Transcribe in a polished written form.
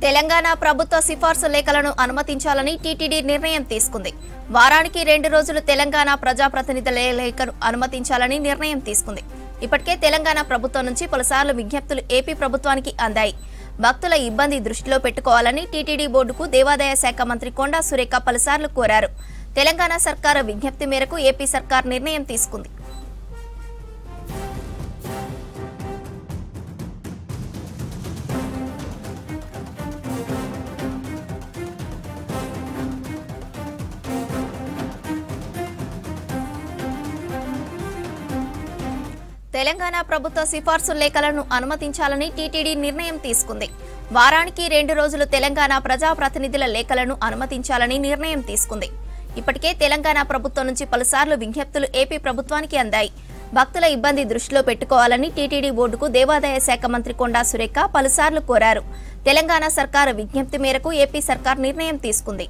తెలంగాణ ప్రభుత్వ సిఫార్సు లేఖలను అనుమతించాలని టీటీడీ నిర్ణయం తీసుకుంది. వారానికి 2 రోజులు తెలంగాణ ప్రజాప్రతినిధుల లేఖను అనుమతించాలని నిర్ణయం తీసుకుంది. ఇప్పటికే తెలంగాణ ప్రభుత్వం నుంచి పలుసార్లు విజ్ఞప్తులు ఏపీ ప్రభుత్వానికి అందాయి. భక్తుల ఇబ్బంది దృష్టిలో పెట్టుకోవాలని టీటీడీ బోర్డుకు దేవాదాయ శాఖ మంత్రి కొండా సురేఖ పలుసార్లు కోరారు. తెలంగాణ సర్కారు విజ్ఞప్తి మేరకు ఏపీ సర్కార్ నిర్ణయం తీసుకుంది. తెలంగాణ ప్రభుత్వ సిఫార్సు లేఖలను అనుమతించాలని టీటీడీ నిర్ణయం తీసుకుంది. వారానికి 2 రోజులు తెలంగాణ ప్రజాప్రతినిధుల లేఖలను అనుమతించాలని నిర్ణయం తీసుకుంది. ఇప్పటికే తెలంగాణ ప్రభుత్వం నుంచి పలుసార్లు విజ్ఞప్తులు ఏపీ ప్రభుత్వానికి అందాయి. భక్తుల ఇబ్బంది దృష్టిలో పెట్టుకోవాలని టీటీడీ బోర్డుకు దేవాదాయ శాఖ మంత్రి కొండా సురేఖ పలుసార్లు కోరారు. తెలంగాణ సర్కారు విజ్ఞప్తి మేరకు ఏపీ సర్కార్ నిర్ణయం తీసుకుంది.